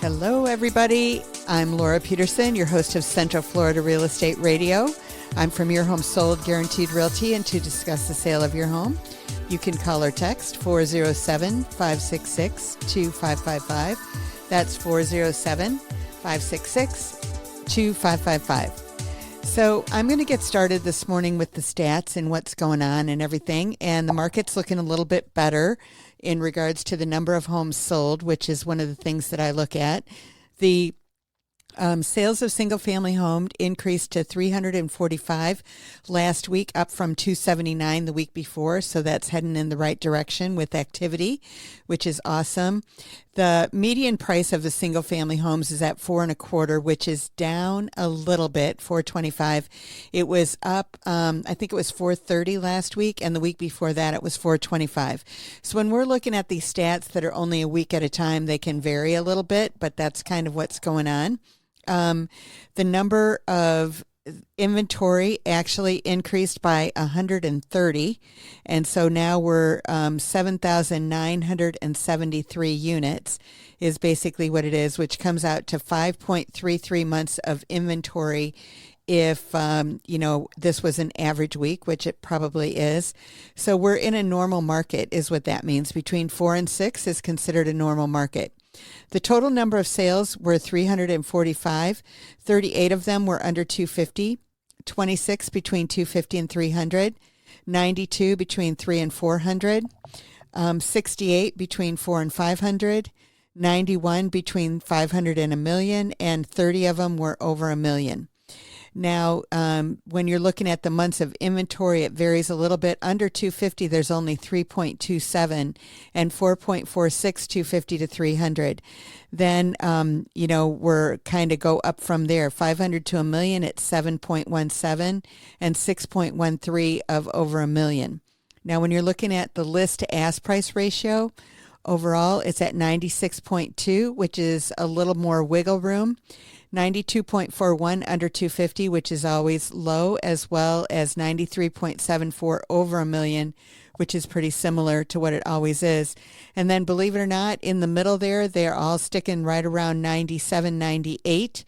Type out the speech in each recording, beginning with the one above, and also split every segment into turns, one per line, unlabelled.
Hello, everybody. I'm Laura Peterson, your host of Central Florida Real Estate Radio. I'm from Your Home Sold Guaranteed Realty, and to discuss the sale of your home, you can call or text 407-566-2555. That's 407-566-2555. So I'm going to get started this morning with the stats and what's going on and everything. And the market's looking a little bit better in regards to the number of homes sold, which is one of the things that I look at. The sales of single-family homes increased to 345 last week, up from 279 the week before. So that's heading in the right direction with activity, which is awesome. The median price of the single-family homes is at 4.25, which is down a little bit, 425. It was up, I think it was 430 last week, and the week before that it was 425. So when we're looking at these stats that are only a week at a time, they can vary a little bit, but that's kind of what's going on. The number of inventory actually increased by 130, and so now we're 7,973 units is basically what it is, which comes out to 5.33 months of inventory if, this was an average week, which it probably is. So we're in a normal market is what that means. Between 4 and 6 is considered a normal market. The total number of sales were 345. 38 of them were under 250, 26 between 250 and 300, 92 between 3 and 400, 68 between 4 and 500, 91 between 500 and a million, and 30 of them were over a million. Now, when you're looking at the months of inventory, it varies a little bit. Under 250, there's only 3.27 and 4.46, 250 to 300. Then, we're kind of go up from there. 500 to a million at 7.17 and 6.13 of over a million. Now, when you're looking at the list to ask price ratio, overall, it's at 96.2, which is a little more wiggle room. 92.41 under 250, which is always low, as well as 93.74 over a million, which is pretty similar to what it always is. And then, believe it or not, in the middle there, they're all sticking right around 97, 98,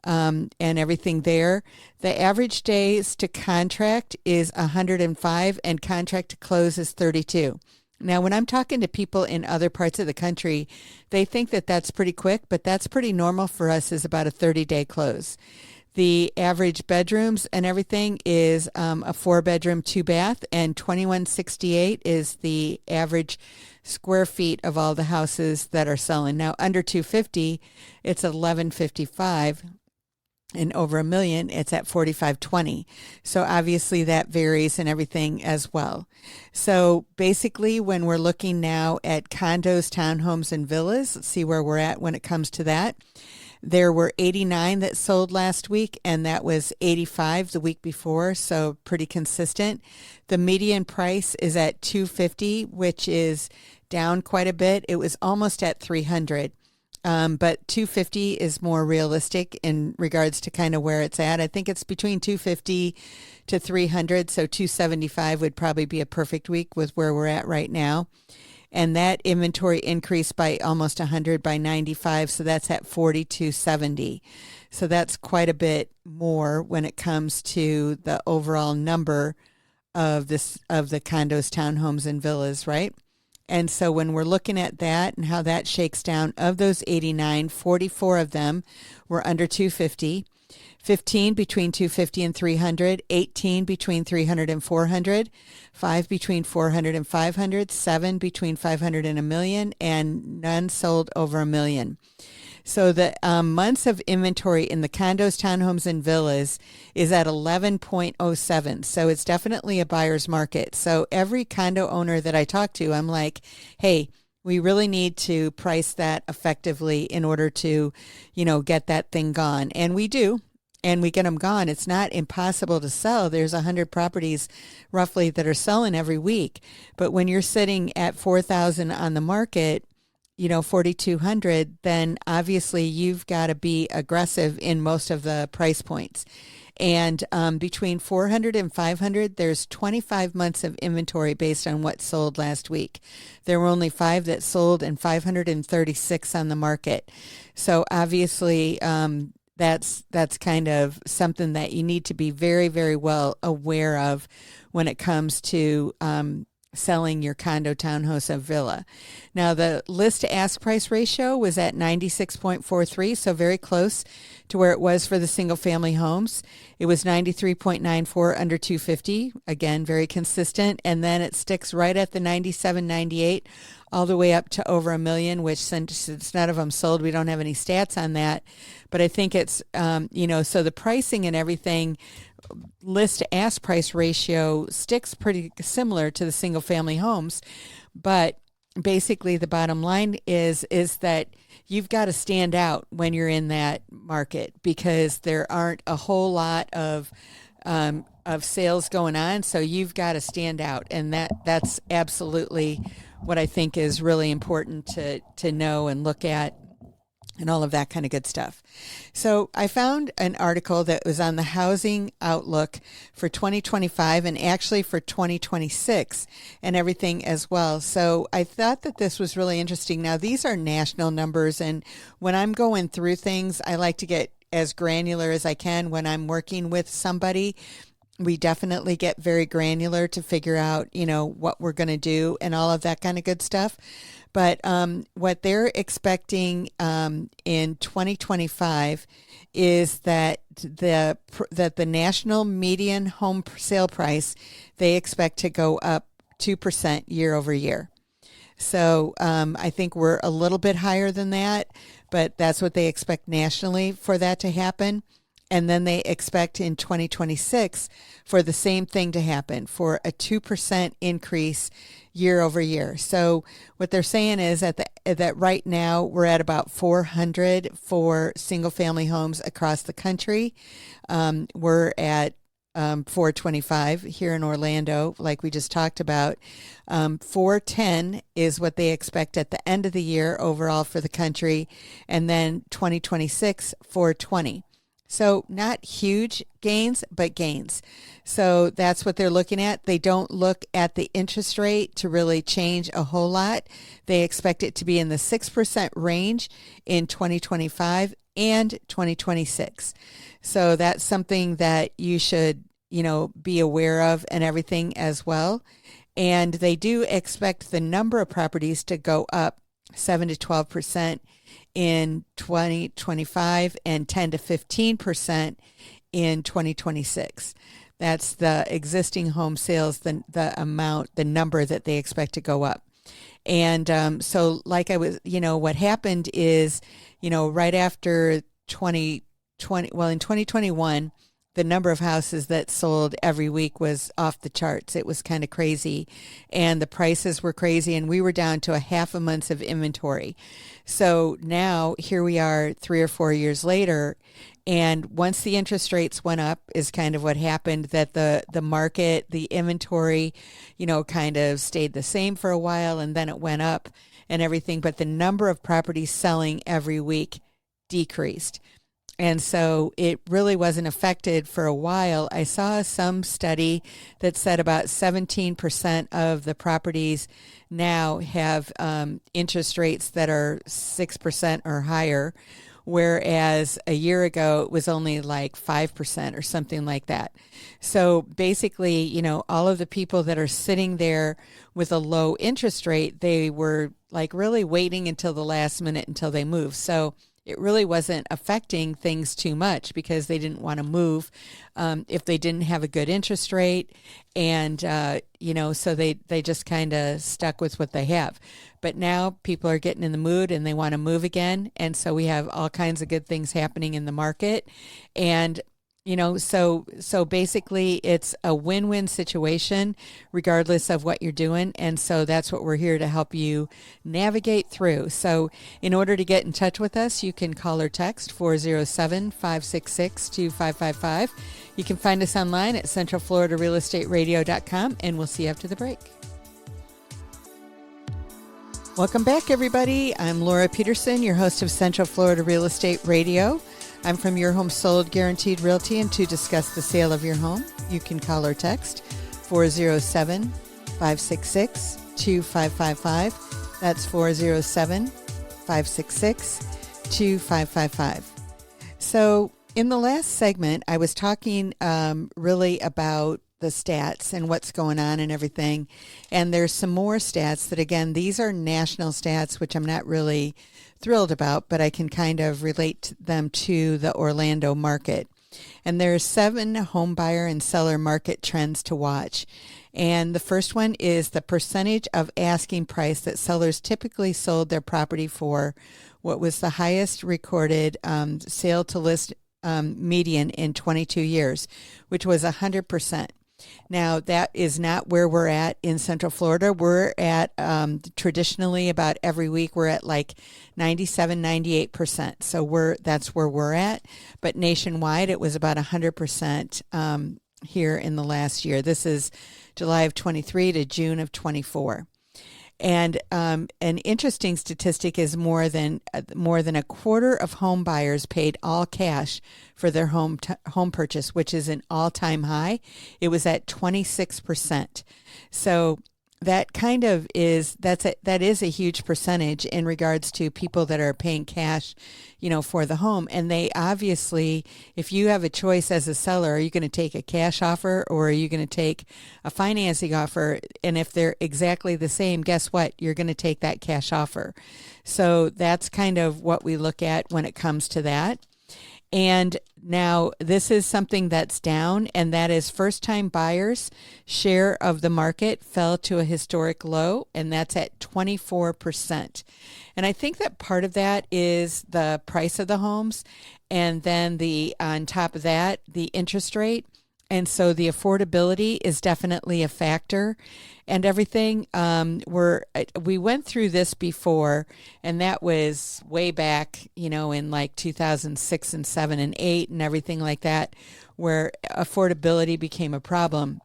and everything there. The average days to contract is 105, and contract to close is 32. Now, when I'm talking to people in other parts of the country, they think that that's pretty quick, but that's pretty normal for us, is about a 30-day close. The average bedrooms and everything is a 4-bedroom, 2-bath, and 2168 is the average square feet of all the houses that are selling. Now, under 250, it's 1155. And over a million, it's at 4520. So obviously that varies and everything as well. So basically, when we're looking now at condos, townhomes, and villas, let's see where we're at when it comes to that. There were 89 that sold last week, and that was 85 the week before, so pretty consistent. The median price is at 250, which is down quite a bit. It was almost at 300. But 250 is more realistic in regards to kind of where it's at. I think it's between 250 to 300, so 275 would probably be a perfect week with where we're at right now. And that inventory increased by almost 100 by 95, so that's at 4270. So that's quite a bit more when it comes to the overall number of the condos, townhomes, and villas, right? And so when we're looking at that and how that shakes down, of those 89, 44 of them were under 250, 15 between 250 and 300, 18 between 300 and 400, 5 between 400 and 500, 7 between 500 and a million, and none sold over a million. So the months of inventory in the condos, townhomes, and villas is at 11.07. So it's definitely a buyer's market. So every condo owner that I talk to, I'm like, hey, we really need to price that effectively in order to, get that thing gone. And we do. And we get them gone. It's not impossible to sell. There's 100 properties roughly that are selling every week. But when you're sitting at 4,000 on the market, 4,200, then obviously you've got to be aggressive in most of the price points. And between 400 and 500, there's 25 months of inventory based on what sold last week. There were only 5 that sold and 536 on the market. So obviously, that's kind of something that you need to be very, very well aware of when it comes to selling your condo, townhouse, or villa. Now, the list to ask price ratio was at 96.43, so very close to where it was for the single family homes. It was 93.94 under 250, again, very consistent. And then it sticks right at the 97.98 all the way up to over $1 million, which since none of them sold, we don't have any stats on that. But I think it's, so the pricing and everything, list to ask price ratio sticks pretty similar to the single family homes. But basically the bottom line is that you've got to stand out when you're in that market, because there aren't a whole lot of sales going on. So you've got to stand out. And that's absolutely what I think is really important to know and look at, and all of that kind of good stuff. So I found an article that was on the housing outlook for 2025 and actually for 2026 and everything as well. So I thought that this was really interesting. Now, these are national numbers, and when I'm going through things, I like to get as granular as I can. When I'm working with somebody, we definitely get very granular to figure out, what we're going to do and all of that kind of good stuff. But what they're expecting in 2025 is that the national median home sale price, they expect to go up 2% year over year. So I think we're a little bit higher than that, but that's what they expect nationally for that to happen. And then they expect in 2026 for the same thing to happen, for a 2% increase year over year. So what they're saying is that right now we're at about 400 for single family homes across the country. We're at 425 here in Orlando, like we just talked about. 410 is what they expect at the end of the year overall for the country. And then 2026, 420. So not huge gains, but gains. So that's what they're looking at. They don't look at the interest rate to really change a whole lot. They expect it to be in the 6% range in 2025 and 2026. So that's something that you should, be aware of and everything as well. And they do expect the number of properties to go up 7 to 12% in 2025 and 10 to 15% in 2026. That's the existing home sales, the number that they expect to go up. And so like what happened is, right after 2020, well, in 2021, the number of houses that sold every week was off the charts. It was kind of crazy, and the prices were crazy, and we were down to a half a month of inventory. So now here we are 3 or 4 years later, and once the interest rates went up is kind of what happened, that the market, the inventory, kind of stayed the same for a while, and then it went up and everything, but the number of properties selling every week decreased. And so it really wasn't affected for a while. I saw some study that said about 17% of the properties now have interest rates that are 6% or higher, whereas a year ago it was only like 5% or something like that. So basically, all of the people that are sitting there with a low interest rate, they were like really waiting until the last minute until they move. So it really wasn't affecting things too much because they didn't want to move if they didn't have a good interest rate. And, so they just kind of stuck with what they have. But now people are getting in the mood and they want to move again. And so we have all kinds of good things happening in the market. And so basically it's a win-win situation regardless of what you're doing. And so that's what we're here to help you navigate through. So in order to get in touch with us, you can call or text 407-566-2555. You can find us online at centralfloridarealestateradio.com, and we'll see you after the break. Welcome back, everybody. I'm Laura Peterson, your host of Central Florida Real Estate Radio. I'm from Your Home Sold Guaranteed Realty, and to discuss the sale of your home, you can call or text 407-566-2555. That's 407-566-2555. So in the last segment, I was talking really about the stats and what's going on and everything. And there's some more stats that, again, these are national stats, which I'm not really thrilled about, but I can kind of relate them to the Orlando market. And there's 7 home buyer and seller market trends to watch. And the first one is the percentage of asking price that sellers typically sold their property for. What was the highest recorded sale to list median in 22 years, which was 100%. Now, that is not where we're at in Central Florida. We're at traditionally about every week, we're at like 97, 98%. So that's where we're at. But nationwide, it was about 100% here in the last year. This is July of 23 to June of 24. And an interesting statistic is more than a quarter of home buyers paid all cash for their home purchase, which is an all-time high. It was at 26%. So that kind of is that is a huge percentage in regards to people that are paying cash, for the home. And they obviously, if you have a choice as a seller, are you going to take a cash offer or are you going to take a financing offer? And if they're exactly the same, guess what? You're going to take that cash offer. So that's kind of what we look at when it comes to that. And now this is something that's down, and that is first-time buyers' share of the market fell to a historic low, and that's at 24%. And I think that part of that is the price of the homes, and then on top of that, the interest rate. And so the affordability is definitely a factor and everything. We went through this before, and that was way back, in like 2006 and 7 and 8 and everything like that, where affordability became a problem.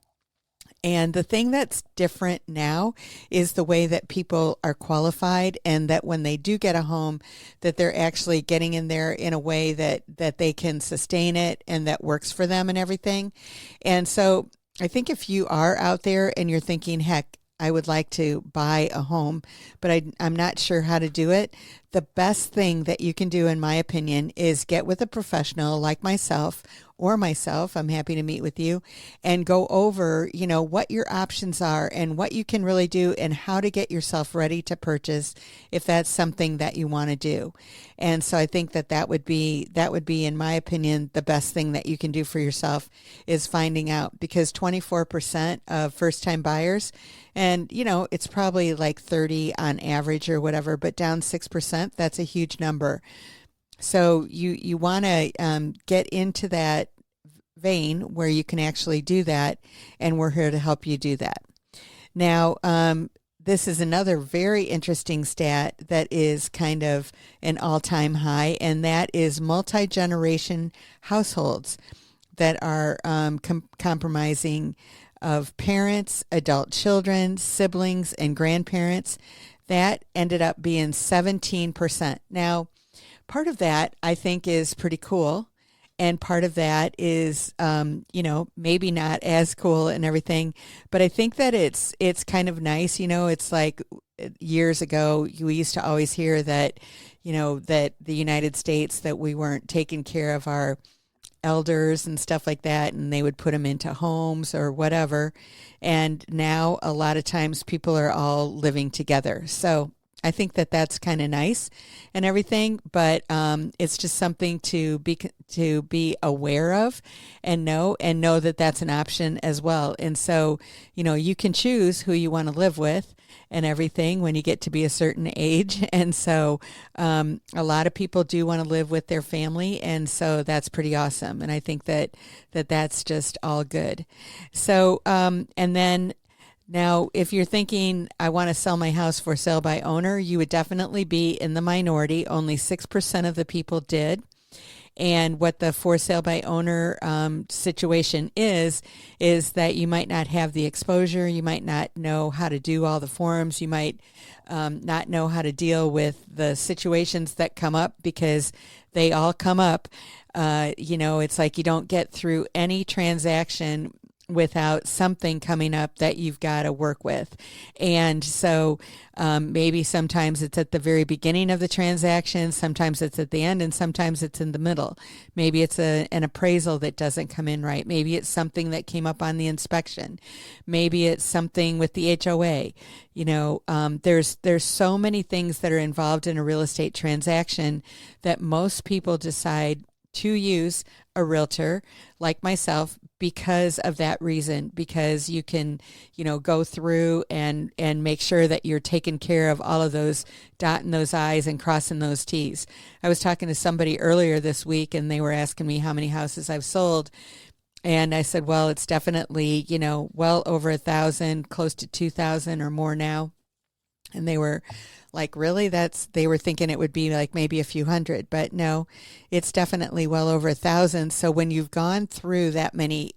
And the thing that's different now is the way that people are qualified, and that when they do get a home, that they're actually getting in there in a way that they can sustain it and that works for them and everything. And so I think if you are out there and you're thinking, heck, I would like to buy a home, but I'm not sure how to do it, the best thing that you can do, in my opinion, is get with a professional like myself, I'm happy to meet with you, and go over, what your options are and what you can really do and how to get yourself ready to purchase if that's something that you want to do. And so I think that would be, in my opinion, the best thing that you can do for yourself is finding out, because 24% of first-time buyers, and, it's probably like 30 on average or whatever, but down 6%, that's a huge number. So you want to get into that vein where you can actually do that, and we're here to help you do that. Now, this is another very interesting stat that is kind of an all-time high, and that is multi-generation households that are compromising of parents, adult children, siblings, and grandparents. That ended up being 17%. Now, part of that, I think, is pretty cool. And part of that is, maybe not as cool and everything. But I think that it's kind of nice. It's like years ago, we used to always hear that, that the United States, that we weren't taking care of our elders and stuff like that, and they would put them into homes or whatever. And now a lot of times people are all living together. So I think that that's kind of nice and everything, but it's just something to be aware of and know that that's an option as well. And so, you can choose who you want to live with and everything when you get to be a certain age. And so a lot of people do want to live with their family, and so that's pretty awesome. And I think that's just all good. So and then now, if you're thinking, I want to sell my house for sale by owner, you would definitely be in the minority. Only 6% of the people did. And what the for sale by owner situation is that you might not have the exposure. You might not know how to do all the forms. You might not know how to deal with the situations that come up, because they all come up. It's like you don't get through any transaction without something coming up that you've got to work with. And so maybe sometimes it's at the very beginning of the transaction, sometimes it's at the end, and sometimes it's in the middle. Maybe it's an appraisal that doesn't come in right. Maybe it's something that came up on the inspection. Maybe it's something with the HOA. There's so many things that are involved in a real estate transaction that most people decide to use a realtor like myself because of that reason, because you can, go through and make sure that you're taking care of all of those, dotting those I's and crossing those T's. I was talking to somebody earlier this week, and they were asking me how many houses I've sold. And I said, well, it's definitely, well over 1,000, close to 2,000 or more now. And they were like, really? They were thinking it would be like maybe a few hundred, but no, it's definitely well over 1,000. So when you've gone through that many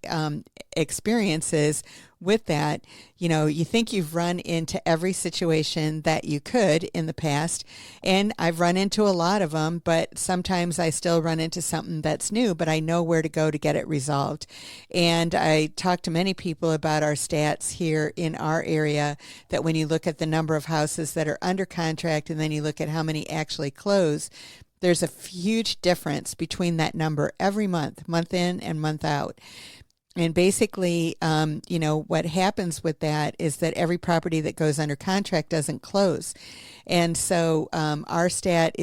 experiences with that, you think you've run into every situation that you could in the past. And I've run into a lot of them, but sometimes I still run into something that's new, but I know where to go to get it resolved. And I talked to many people about our stats here in our area, that when you look at the number of houses that are under contract and then you look at how many actually close, there's a huge difference between that number every month, month in and month out. And basically, what happens with that is that every property that goes under contract doesn't close. And so my stat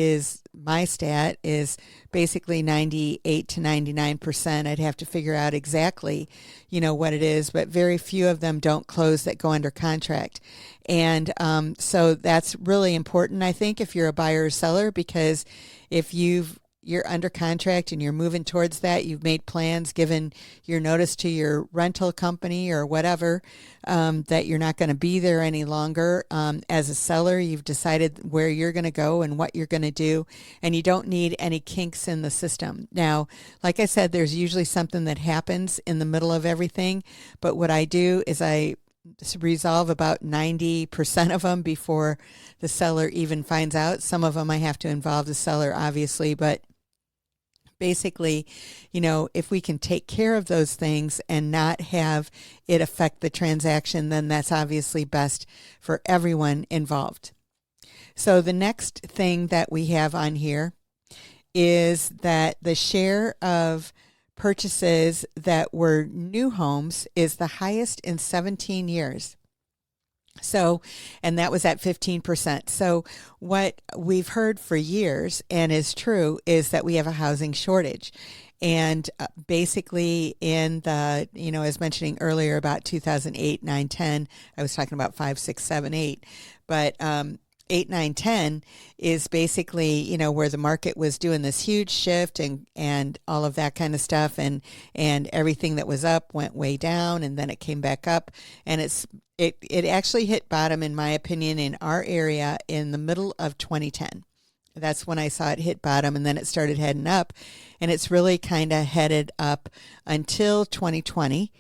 is basically 98 to 99%. I'd have to figure out exactly, what it is, but very few of them don't close that go under contract. And so that's really important, I think, if you're a buyer or seller, because if you're under contract and you're moving towards that, you've made plans, given your notice to your rental company or whatever, that you're not going to be there any longer. As a seller, you've decided where you're going to go and what you're going to do, and you don't need any kinks in the system. Now, like I said, there's usually something that happens in the middle of everything, but what I do is I resolve about 90% of them before the seller even finds out. Some of them I have to involve the seller, obviously, but basically, if we can take care of those things and not have it affect the transaction, then that's obviously best for everyone involved. So the next thing that we have on here is that the share of purchases that were new homes is the highest in 17 years. So, and that was at 15%. So what we've heard for years, and is true, is that we have a housing shortage. And basically in the, I was mentioning earlier about 2008, 9, 10, I was talking about 5, 6, 7, 8, but 8, 9, 10 is basically, where the market was doing this huge shift and all of that kind of stuff. And everything that was up went way down, and then it came back up. And it actually hit bottom, in my opinion, in our area in the middle of 2010. That's when I saw it hit bottom, and then it started heading up. And it's really kind of headed up until 2020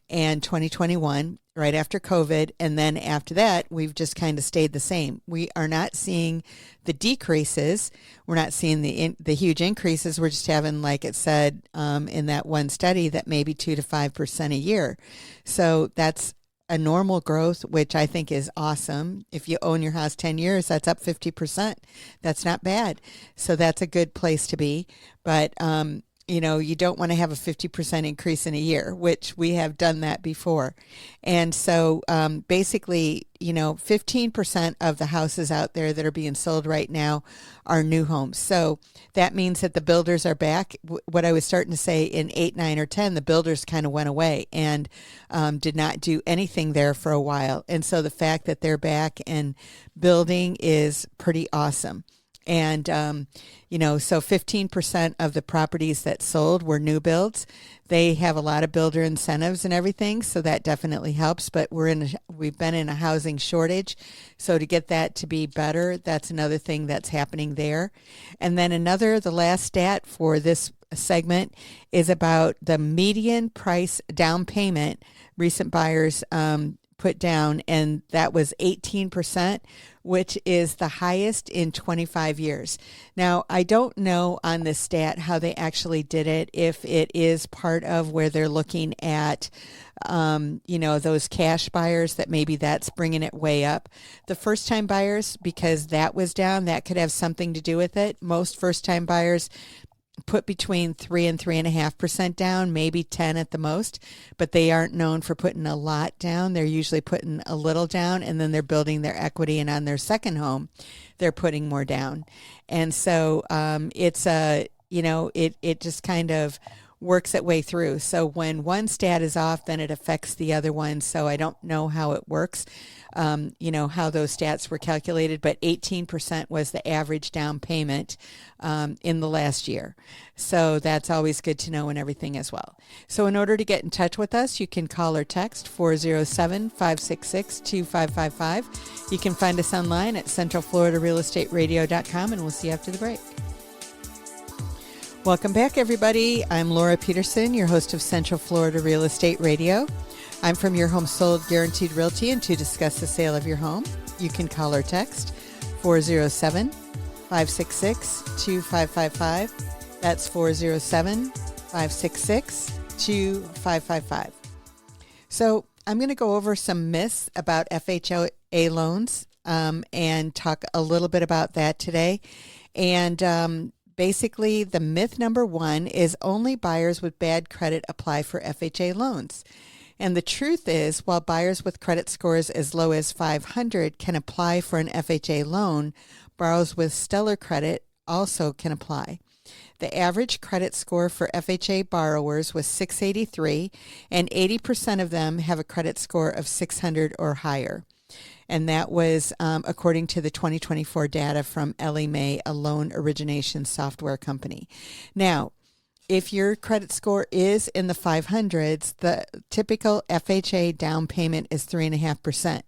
and 2021, right after COVID. And then after that, we've just kind of stayed the same. We are not seeing the decreases. We're not seeing the huge increases. We're just having, like it said in that one study, that maybe 2 to 5% a year. So that's a normal growth, which I think is awesome. If you own your house 10 years, that's up 50%. That's not bad. So that's a good place to be. But you don't want to have a 50% increase in a year, which we have done that before. And so basically, 15% of the houses out there that are being sold right now are new homes. So that means that the builders are back. What I was starting to say in 8, 9, or 10, the builders kind of went away and did not do anything there for a while. And so the fact that they're back and building is pretty awesome. And, so 15% of the properties that sold were new builds. They have a lot of builder incentives and everything, so that definitely helps. But we've been in a housing shortage, so to get that to be better, that's another thing that's happening there. And then the last stat for this segment is about the median price down payment recent buyers put down, and that was 18%, which is the highest in 25 years. Now, I don't know on this stat how they actually did it, if it is part of where they're looking at, those cash buyers, that maybe that's bringing it way up. The first-time buyers, because that was down, that could have something to do with it. Most first-time buyers put between 3 and 3.5% down, maybe 10 at the most, but they aren't known for putting a lot down. They're usually putting a little down, and then they're building their equity, and on their second home, they're putting more down. And so it just kind of works its way through. So when one stat is off, then it affects the other one. So I don't know how it works, how those stats were calculated, but 18% was the average down payment in the last year. So that's always good to know and everything as well. So in order to get in touch with us, you can call or text 407-566-2555. You can find us online at centralfloridarealestateradio.com, and we'll see you after the break. Welcome back, everybody. I'm Laura Peterson, your host of Central Florida Real Estate Radio. I'm from Your Home Sold Guaranteed Realty, and to discuss the sale of your home, you can call or text 407-566-2555. That's 407-566-2555. So I'm going to go over some myths about FHA loans and talk a little bit about that today. And basically, the myth number one is only buyers with bad credit apply for FHA loans. And the truth is, while buyers with credit scores as low as 500 can apply for an FHA loan, borrowers with stellar credit also can apply. The average credit score for FHA borrowers was 683, and 80% of them have a credit score of 600 or higher. And that was according to the 2024 data from Ellie Mae, a loan origination software company. Now, if your credit score is in the 500s, the typical FHA down payment is 3.5%.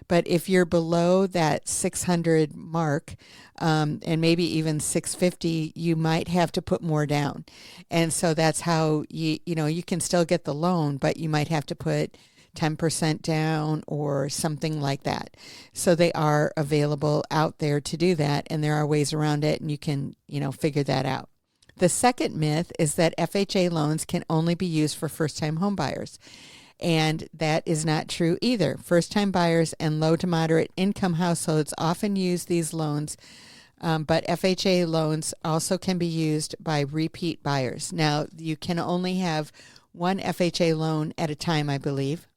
But if you're below that 600 mark, and maybe even 650, you might have to put more down. And so that's how you can still get the loan, but you might have to put 10% down or something like that. So they are available out there to do that, and there are ways around it, and you can, figure that out. The second myth is that FHA loans can only be used for first-time home buyers, and that is not true either. First-time buyers and low to moderate income households often use these loans, but FHA loans also can be used by repeat buyers. Now, you can only have one FHA loan at a time, I believe.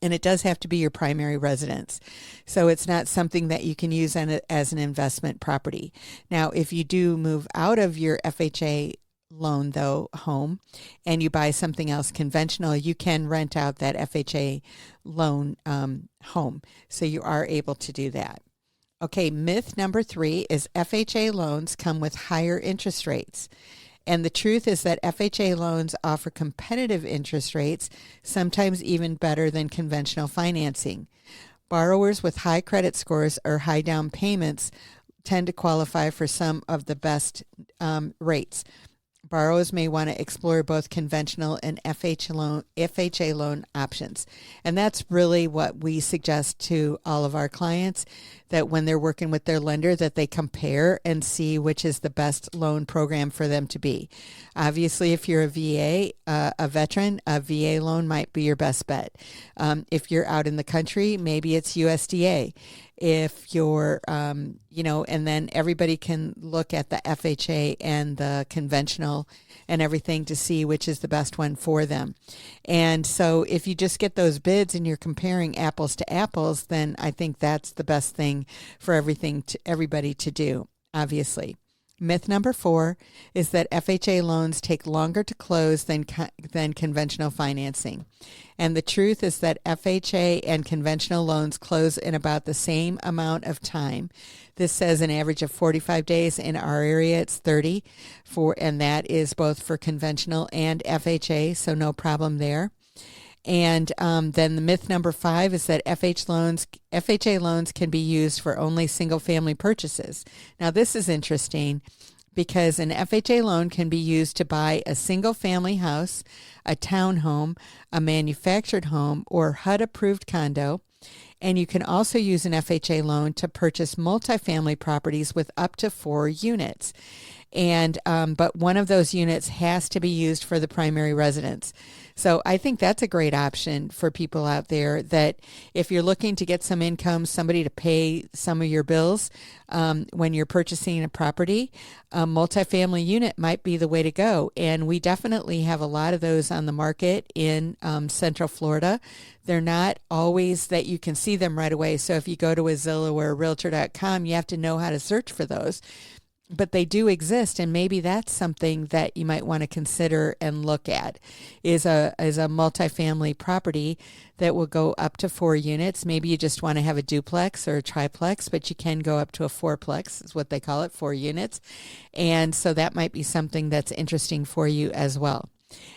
And it does have to be your primary residence. So it's not something that you can use as an investment property. Now, if you do move out of your FHA loan, though, home, and you buy something else conventional, you can rent out that FHA loan home. So you are able to do that. Okay, myth number 3 is FHA loans come with higher interest rates. And the truth is that FHA loans offer competitive interest rates, sometimes even better than conventional financing. Borrowers with high credit scores or high down payments tend to qualify for some of the best rates. Borrowers may want to explore both conventional and FHA loan options. And that's really what we suggest to all of our clients, that when they're working with their lender, that they compare and see which is the best loan program for them to be. Obviously, if you're a VA, a veteran, a VA loan might be your best bet. If you're out in the country, maybe it's USDA. If you're, and then everybody can look at the FHA and the conventional and everything to see which is the best one for them. And so if you just get those bids and you're comparing apples to apples, then I think that's the best thing for everybody to do, obviously. Myth number 4 is that FHA loans take longer to close than conventional financing. And the truth is that FHA and conventional loans close in about the same amount of time. This says an average of 45 days. In our area, it's 30, and that is both for conventional and FHA, so no problem there. And then the myth number 5 is that FHA loans can be used for only single-family purchases. Now, this is interesting because an FHA loan can be used to buy a single family house, a townhome, a manufactured home, or HUD approved condo. And you can also use an FHA loan to purchase multifamily properties with up to 4 units. And but one of those units has to be used for the primary residence. So I think that's a great option for people out there, that if you're looking to get some income, somebody to pay some of your bills when you're purchasing a property, a multifamily unit might be the way to go. And we definitely have a lot of those on the market in Central Florida. They're not always that you can see them right away. So if you go to a Zillow or a Realtor.com, you have to know how to search for those. But they do exist, and maybe that's something that you might want to consider and look at, is a multifamily property that will go up to 4 units. Maybe you just want to have a duplex or a triplex, but you can go up to a fourplex, is what they call it, 4 units. And so that might be something that's interesting for you as well.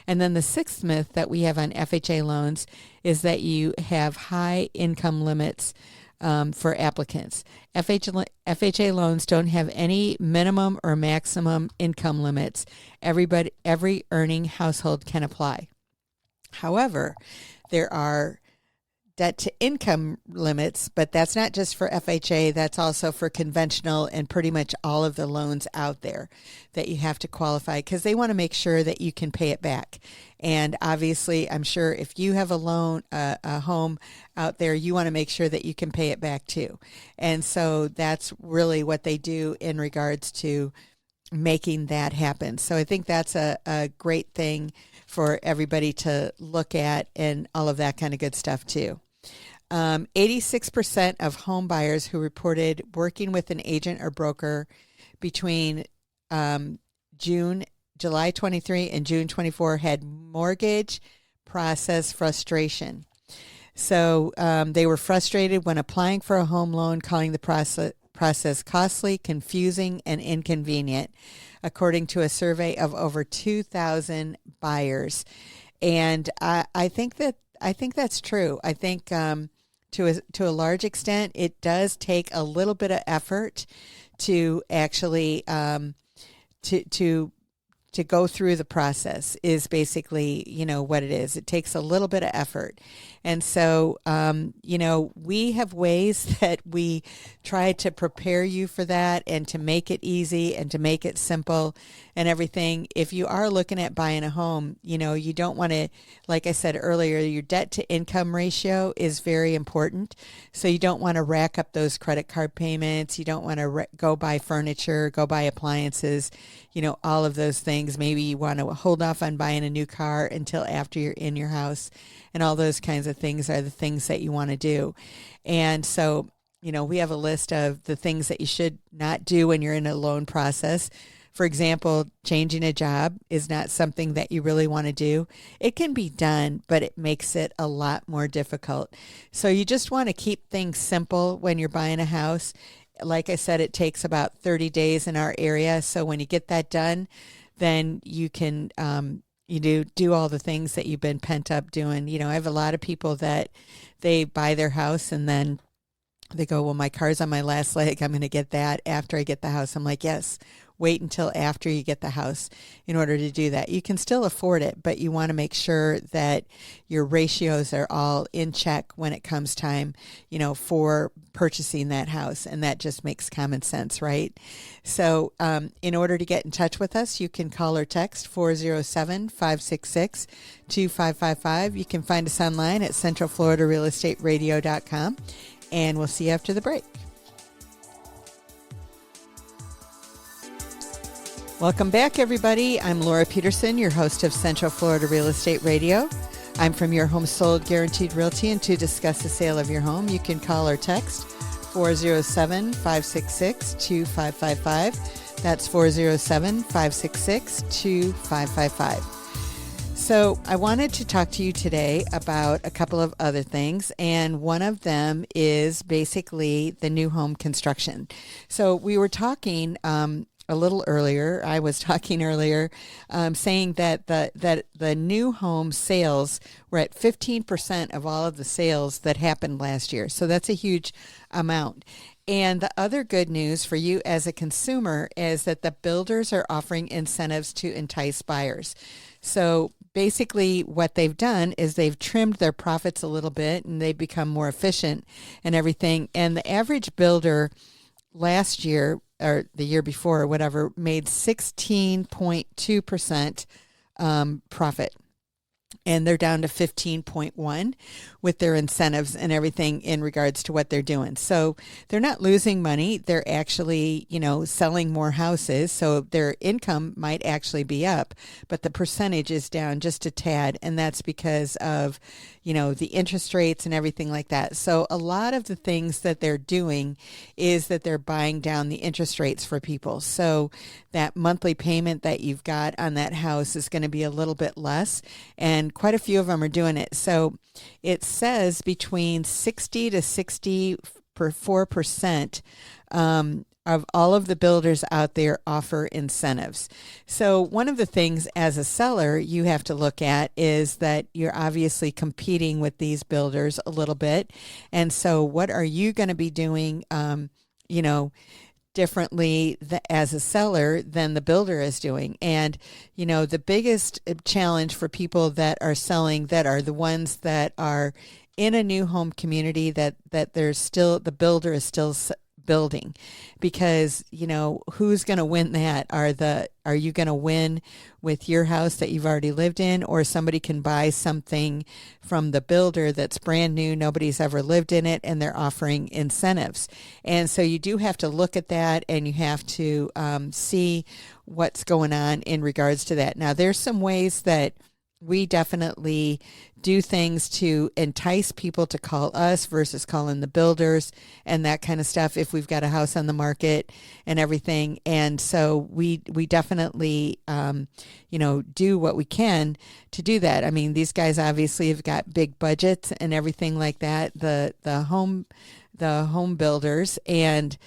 And then the sixth myth that we have on FHA loans is that you have high income limits for applicants. FHA loans don't have any minimum or maximum income limits. Every earning household can apply. However, there are debt to income limits, but that's not just for FHA, that's also for conventional and pretty much all of the loans out there that you have to qualify, because they want to make sure that you can pay it back. And obviously, I'm sure if you have a loan, a home out there, you want to make sure that you can pay it back too. And so that's really what they do in regards to making that happen. So I think that's a great thing for everybody to look at, and all of that kind of good stuff too. 86% of home buyers who reported working with an agent or broker between July 23 and June 24 had mortgage process frustration. So they were frustrated when applying for a home loan, calling the process costly, confusing, and inconvenient, according to a survey of over 2,000 buyers. And I think that's true. I think to a large extent, it does take a little bit of effort to actually to go through the process, is basically, what it is. It takes a little bit of effort. And so, we have ways that we try to prepare you for that, and to make it easy and to make it simple and everything. If you are looking at buying a home, you don't want to, like I said earlier, your debt to income ratio is very important. So you don't want to rack up those credit card payments. You don't want to go buy furniture, go buy appliances, all of those things. Maybe you want to hold off on buying a new car until after you're in your house, and all those kinds of things are the things that you want to do. And so, we have a list of the things that you should not do when you're in a loan process. For example, changing a job is not something that you really want to do. It can be done, but it makes it a lot more difficult. So you just want to keep things simple when you're buying a house. Like I said, it takes about 30 days in our area. So when you get that done, then you can do all the things that you've been pent up doing. I have a lot of people that they buy their house and then they go, well, my car's on my last leg. I'm going to get that after I get the house. I'm like, yes, wait until after you get the house in order to do that. You can still afford it, but you want to make sure that your ratios are all in check when it comes time, for purchasing that house. And that just makes common sense, right? So in order to get in touch with us, you can call or text 407-566-2555. You can find us online at centralfloridarealestateradio.com. And we'll see you after the break. Welcome back, everybody. I'm Laura Peterson, your host of Central Florida Real Estate Radio. I'm from Your Home Sold Guaranteed Realty, and to discuss the sale of your home, you can call or text 407-566-2555. That's 407-566-2555. So I wanted to talk to you today about a couple of other things, and one of them is basically the new home construction. So we were talking a little earlier. I was talking earlier, saying that the new home sales were at 15% of all of the sales that happened last year. So that's a huge amount. And the other good news for you as a consumer is that the builders are offering incentives to entice buyers. So basically what they've done is they've trimmed their profits a little bit and they've become more efficient and everything. And the average builder last year or the year before or whatever made 16.2% profit. And they're down to 15.1 with their incentives and everything in regards to what they're doing. So they're not losing money. They're actually, selling more houses. So their income might actually be up, but the percentage is down just a tad. And that's because of, the interest rates and everything like that. So a lot of the things that they're doing is that they're buying down the interest rates for people. So that monthly payment that you've got on that house is going to be a little bit less. And quite a few of them are doing it. So it says between 60 to 64% of all of the builders out there offer incentives. So one of the things as a seller you have to look at is that you're obviously competing with these builders a little bit. And so what are you going to be doing, differently as a seller than the builder is doing? And, the biggest challenge for people that are selling, that are the ones that are in a new home community, that there's still, the builder is still building, because who's going to win that? Are you going to win with your house that you've already lived in, or somebody can buy something from the builder that's brand new, nobody's ever lived in it, and they're offering incentives? And so you do have to look at that, and you have to see what's going on in regards to that. Now, there's some ways that we definitely do things to entice people to call us versus calling the builders and that kind of stuff if we've got a house on the market and everything. And so we definitely, do what we can to do that. I mean, these guys obviously have got big budgets and everything like that. The home builders, and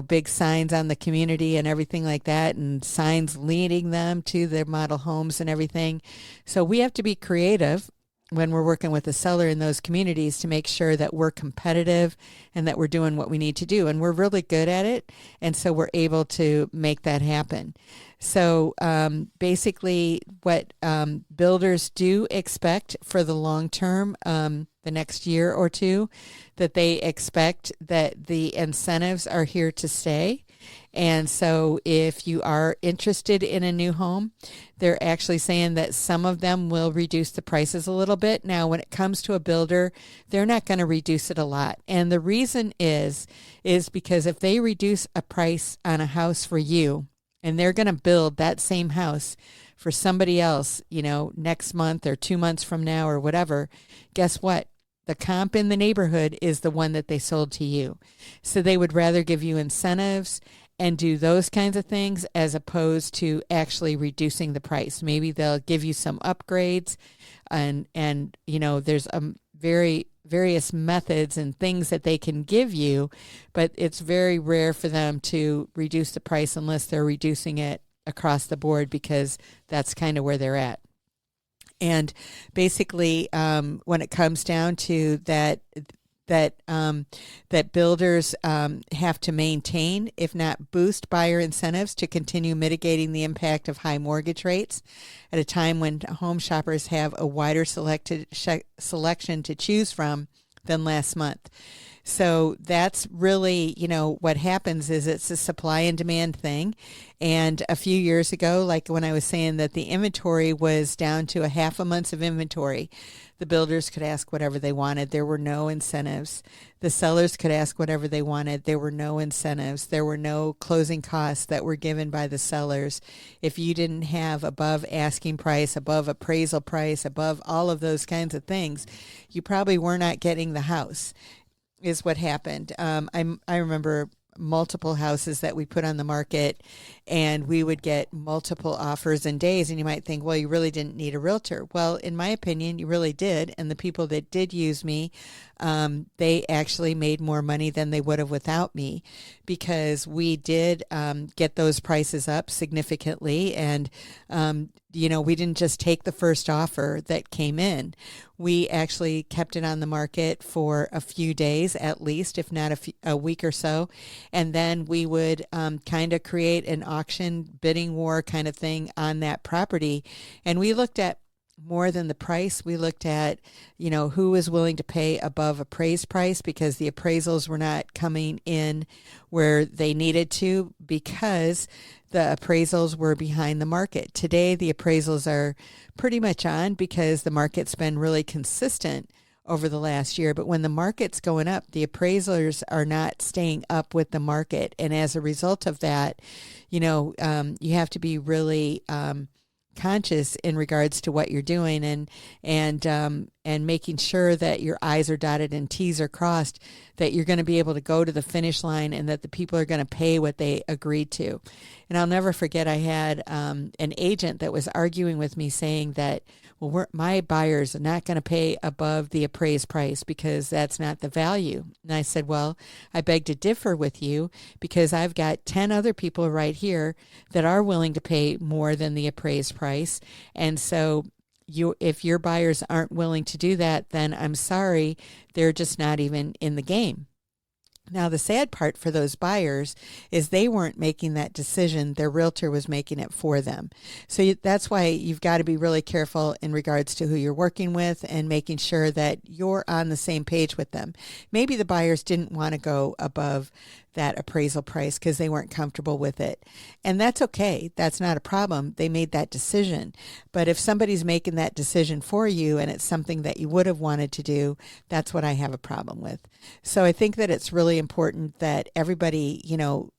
big signs on the community and everything like that, and signs leading them to their model homes and everything. So we have to be creative when we're working with a seller in those communities to make sure that we're competitive and that we're doing what we need to do. And we're really good at it. And so we're able to make that happen. So basically what builders do expect for the long term, the next year or two, that they expect that the incentives are here to stay. And so if you are interested in a new home, they're actually saying that some of them will reduce the prices a little bit. Now, when it comes to a builder, they're not going to reduce it a lot. And the reason is because if they reduce a price on a house for you, and they're going to build that same house for somebody else, next month or 2 months from now or whatever, guess what? The comp in the neighborhood is the one that they sold to you. So they would rather give you incentives and do those kinds of things as opposed to actually reducing the price. Maybe they'll give you some upgrades and there's various methods and things that they can give you, but it's very rare for them to reduce the price unless they're reducing it across the board, because that's kind of where they're at. And basically, when it comes down to that builders have to maintain, if not boost, buyer incentives to continue mitigating the impact of high mortgage rates at a time when home shoppers have a wider selection to choose from than last month. So that's really, what happens is it's a supply and demand thing. And a few years ago, like when I was saying that the inventory was down to a half a month's of inventory, the builders could ask whatever they wanted. There were no incentives. The sellers could ask whatever they wanted. There were no incentives. There were no closing costs that were given by the sellers. If you didn't have above asking price, above appraisal price, above all of those kinds of things, you probably were not getting the house, is what happened. I remember multiple houses that we put on the market, and we would get multiple offers in days, and you might think, well, you really didn't need a realtor. Well, in my opinion, you really did, and the people that did use me they actually made more money than they would have without me, because we did get those prices up significantly. And, we didn't just take the first offer that came in. We actually kept it on the market for a few days at least, if not a week or so. And then we would kind of create an auction bidding war kind of thing on that property. And we looked at more than the price. We looked at, who was willing to pay above appraised price, because the appraisals were not coming in where they needed to, because the appraisals were behind the market. Today, the appraisals are pretty much on, because the market's been really consistent over the last year. But when the market's going up, the appraisers are not staying up with the market. And as a result of that, you have to be really conscious in regards to what you're doing, and making sure that your I's are dotted and T's are crossed, that you're going to be able to go to the finish line, and that the people are going to pay what they agreed to. And I'll never forget, I had an agent that was arguing with me, saying that, well, my buyers are not going to pay above the appraised price, because that's not the value. And I said, well, I beg to differ with you, because I've got 10 other people right here that are willing to pay more than the appraised price. And so if your buyers aren't willing to do that, then I'm sorry, they're just not even in the game. Now, the sad part for those buyers is they weren't making that decision. Their realtor was making it for them. So that's why you've got to be really careful in regards to who you're working with, and making sure that you're on the same page with them. Maybe the buyers didn't want to go above that appraisal price because they weren't comfortable with it. And that's okay. That's not a problem. They made that decision. But if somebody's making that decision for you, and it's something that you would have wanted to do, that's what I have a problem with. So I think that it's really important that everybody,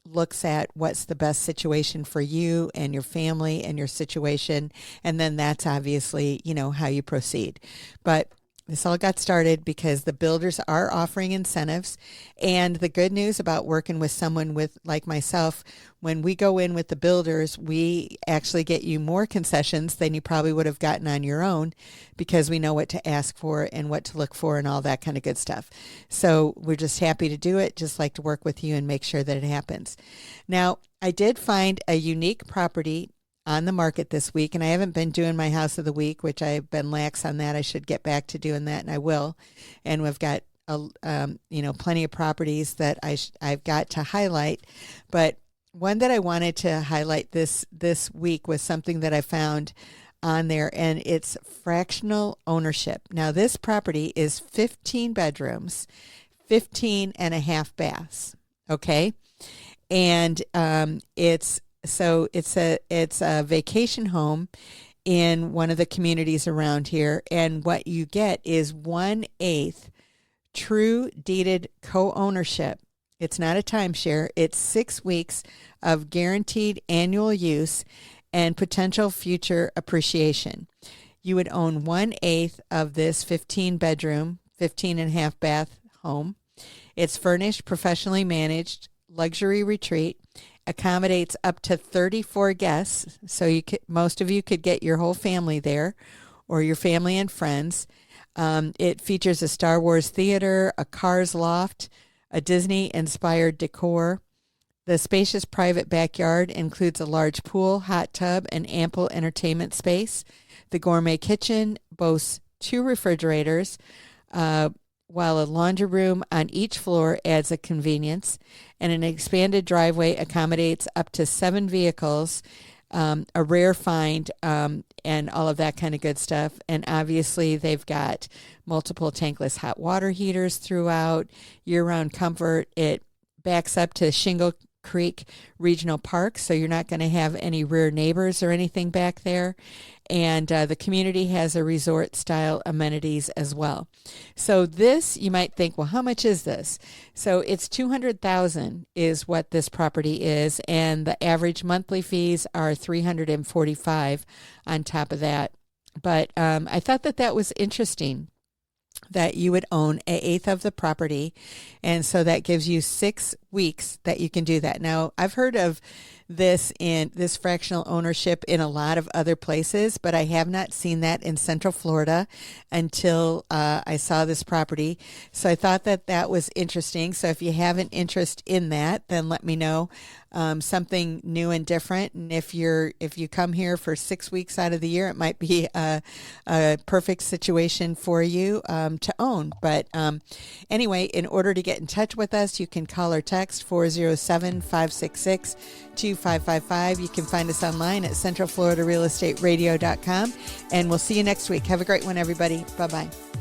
looks at what's the best situation for you and your family and your situation. And then that's obviously, how you proceed. But this all got started because the builders are offering incentives. And the good news about working with someone like myself, when we go in with the builders, we actually get you more concessions than you probably would have gotten on your own, because we know what to ask for and what to look for and all that kind of good stuff. So we're just happy to do it, just like to work with you and make sure that it happens. Now, I did find a unique property on the market this week, and I haven't been doing my house of the week, which I've been lax on that. I should get back to doing that, and I will. And we've got plenty of properties that I've got to highlight. But one that I wanted to highlight this week was something that I found on there, and it's fractional ownership. Now, this property is 15 bedrooms, 15 and a half baths. Okay, and it's a vacation home in one of the communities around here. And what you get is 1/8 true deeded co-ownership. It's not a timeshare. It's 6 weeks of guaranteed annual use and potential future appreciation. You would own 1/8 of this 15 bedroom, 15 and a half bath home. It's furnished, professionally managed, luxury retreat, accommodates up to 34 guests. So most of you could get your whole family there, or your family and friends. It features a Star Wars theater, a Cars loft, a Disney-inspired decor. The spacious private backyard includes a large pool, hot tub, and ample entertainment space. The gourmet kitchen boasts 2 refrigerators, while a laundry room on each floor adds a convenience, and an expanded driveway accommodates up to 7 vehicles, a rare find, and all of that kind of good stuff. And obviously they've got multiple tankless hot water heaters throughout, year-round comfort. It backs up to Shingle Creek Regional Park, so you're not going to have any rear neighbors or anything back there. And the community has a resort-style amenities as well. So this, you might think, well, how much is this? So it's $200,000 is what this property is, and the average monthly fees are $345 on top of that. But I thought that was interesting, that you would own 1/8 of the property. And so that gives you 6 weeks that you can do that. Now, I've heard of this fractional ownership in a lot of other places, but I have not seen that in Central Florida until I saw this property. So I thought that was interesting. So if you have an interest in that, then let me know. Something new and different. And if you come here for 6 weeks out of the year, it might be a perfect situation for you to own. But anyway, in order to get in touch with us, you can call or text 407-566-2555. You can find us online at centralfloridarealestateradio.com. And we'll see you next week. Have a great one, everybody. Bye-bye.